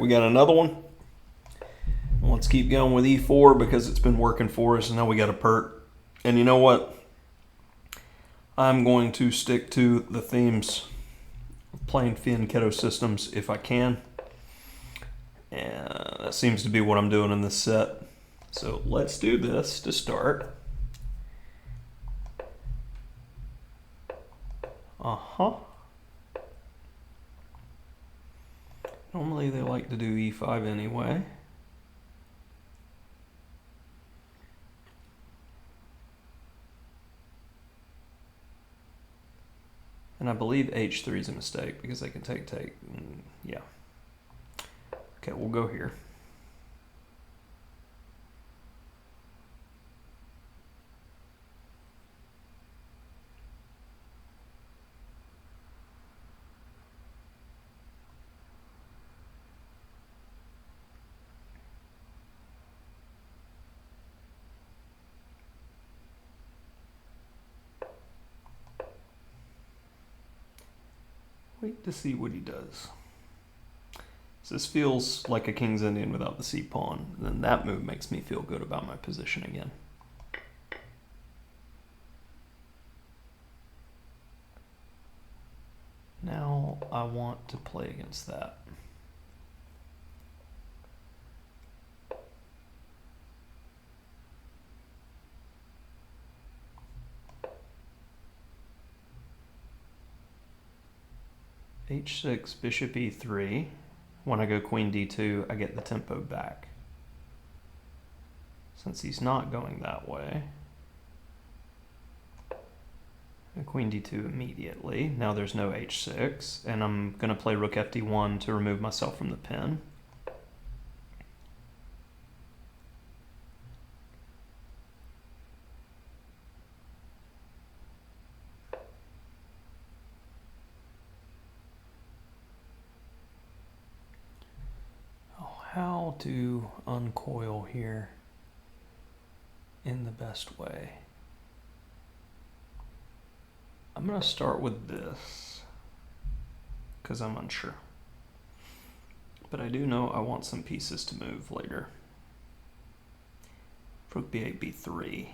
we got another one. Let's keep going with e4 because it's been working for us, and now we got a Pirc. And you know what? I'm going to stick to the themes of playing fianchetto systems if I can. And that seems to be what I'm doing in this set. So let's do this to start. Normally they like to do e5 anyway. And I believe h3 is a mistake because they can take. Yeah. Okay, we'll go here. Wait to see what he does. So this feels like a King's Indian without the C pawn. Then that move makes me feel good about my position again. Now I want to play against that. h6, bishop e3. When I go queen d2, I get the tempo back. Since he's not going that way, queen d2 immediately. Now there's no h6, and I'm going to play rook fd1 to remove myself from the pin. How to uncoil here in the best way. I'm going to start with this because I'm unsure. But I do know I want some pieces to move later. Rook b8, b3.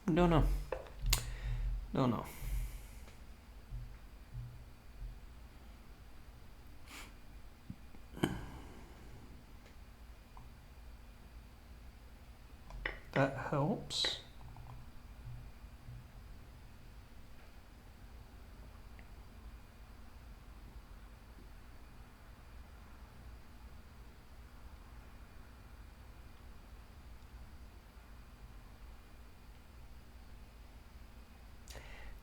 No. That helps.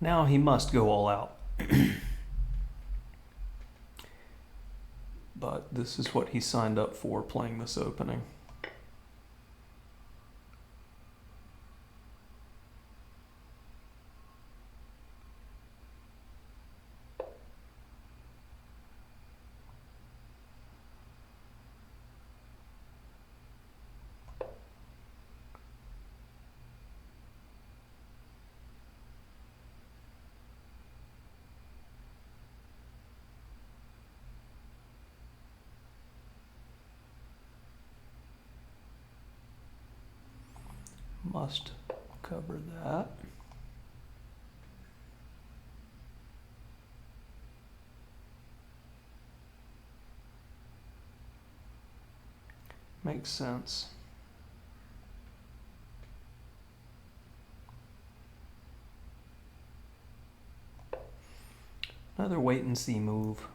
Now he must go all out. But this is what he signed up for playing this opening. Must cover that. Makes sense. Another wait and see move.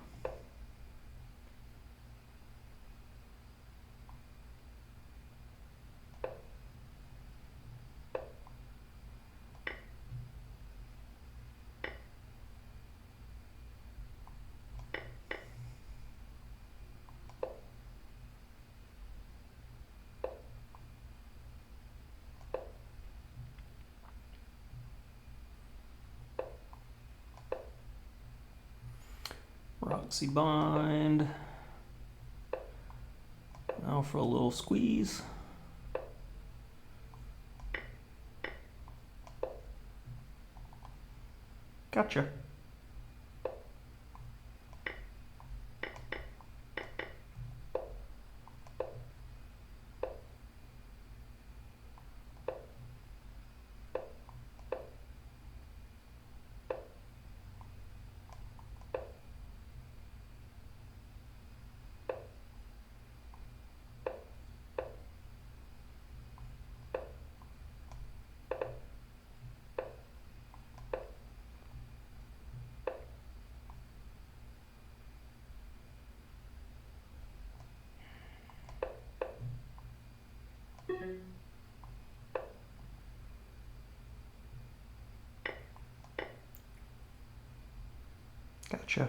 Roxy bind. Now for a little squeeze. Gotcha. Gotcha.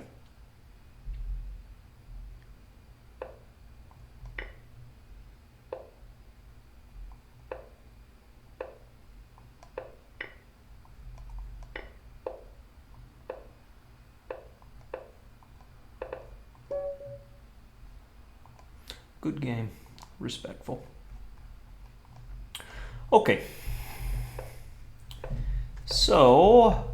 Good game. Respectful. Okay. So,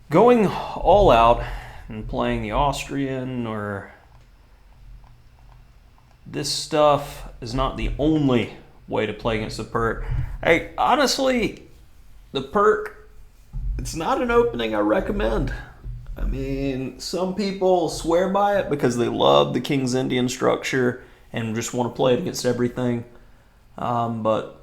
going all out and playing the Austrian or this stuff is not the only way to play against the Pirc. Hey, honestly, the Pirc, it's not an opening I recommend. I mean, some people swear by it because they love the King's Indian structure and just want to play it against everything. But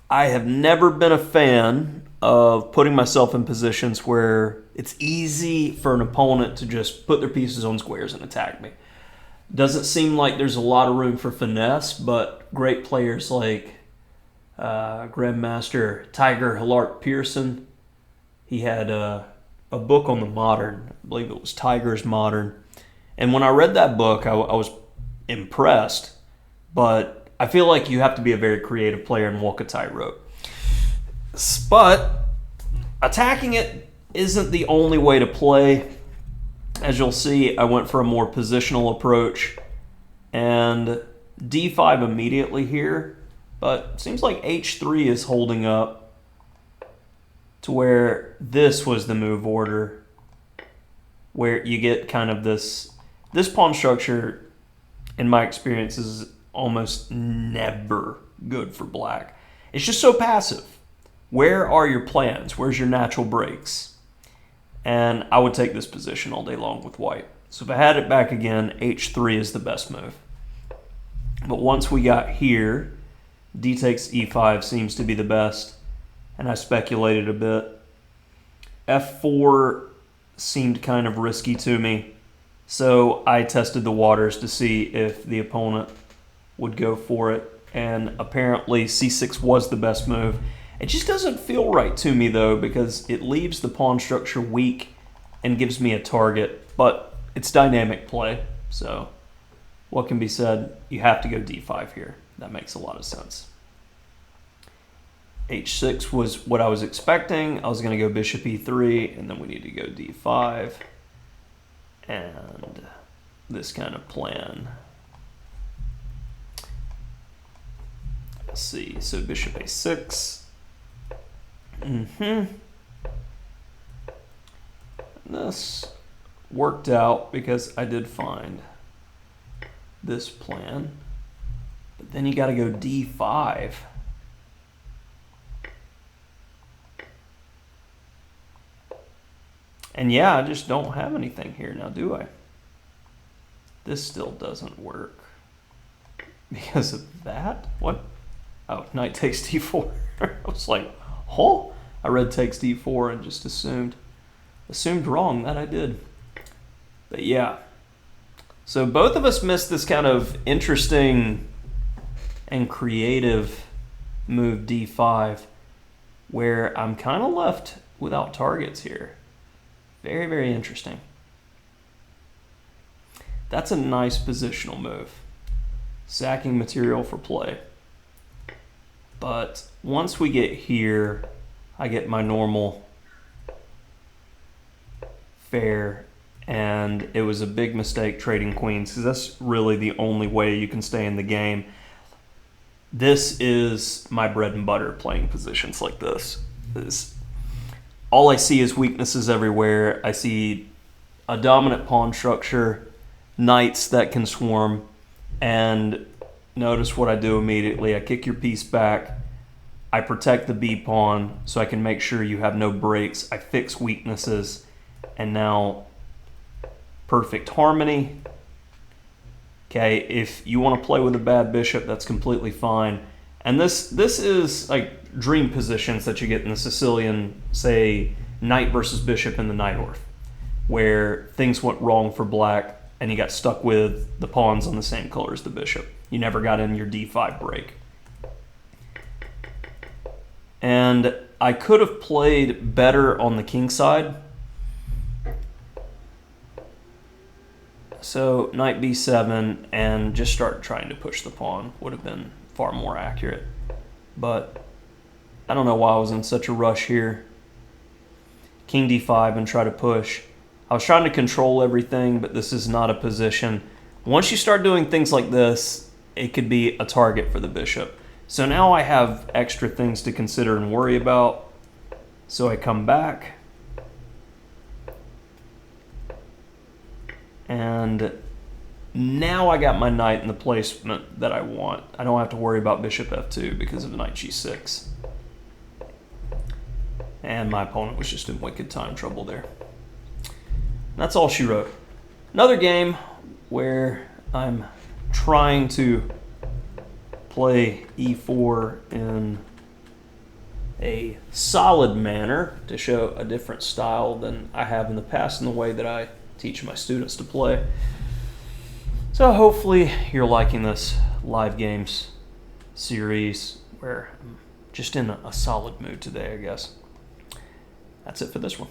I have never been a fan of putting myself in positions where it's easy for an opponent to just put their pieces on squares and attack me. Doesn't seem like there's a lot of room for finesse, but great players like Grandmaster Tiger Hillart Pearson, he had a book on the Modern. I believe it was Tiger's Modern. And when I read that book, I was impressed, but I feel like you have to be a very creative player and walk a tightrope. But attacking it isn't the only way to play. As you'll see, I went for a more positional approach and d5 immediately here, but it seems like h3 is holding up to where this was the move order, where you get kind of this pawn structure, in my experience, is almost never good for black. It's just so passive. Where are your plans? Where's your natural breaks? And I would take this position all day long with white. So if I had it back again, h3 is the best move. But once we got here, d takes e5 seems to be the best. And I speculated a bit. f4 seemed kind of risky to me. So I tested the waters to see if the opponent would go for it. And apparently c6 was the best move. It just doesn't feel right to me, though, because it leaves the pawn structure weak and gives me a target. But it's dynamic play, so what can be said? You have to go d5 here. That makes a lot of sense. h6 was what I was expecting. I was going to go bishop e3, and then we need to go d5. And this kind of plan. Let's see, so bishop a6. This worked out because I did find this plan. But then you got to go d5. And yeah, I just don't have anything here now, do I? This still doesn't work. Because of that? What? Oh, knight takes d4. I was like, oh, I read takes d4 and just assumed wrong. That I did. But yeah. So both of us missed this kind of interesting and creative move d5 where I'm kind of left without targets here. Very, very interesting. That's a nice positional move. Sacking material for play. But once we get here, I get my normal fair, and it was a big mistake trading queens because that's really the only way you can stay in the game. This is my bread and butter, playing positions like this. all I see is weaknesses everywhere. I see a dominant pawn structure, knights that can swarm, and notice what I do immediately. I kick your piece back. I protect the B pawn so I can make sure you have no breaks. I fix weaknesses, and now perfect harmony. Okay, if you want to play with a bad bishop, that's completely fine. And this is like dream positions that you get in the Sicilian, say, knight versus bishop in the Nighthorse, where things went wrong for black and you got stuck with the pawns on the same color as the bishop. You never got in your d5 break. And I could have played better on the king side. So knight b7 and just start trying to push the pawn would have been far more accurate. But I don't know why I was in such a rush here. King d5 and try to push. I was trying to control everything, but this is not a position. Once you start doing things like this, it could be a target for the bishop. So now I have extra things to consider and worry about. So I come back. And now I got my knight in the placement that I want. I don't have to worry about bishop f2 because of knight g6. And my opponent was just in wicked time trouble there. That's all she wrote. Another game where I'm trying to play e4 in a solid manner to show a different style than I have in the past in the way that I teach my students to play. So hopefully you're liking this live games series where I'm just in a solid mood today, I guess. That's it for this one.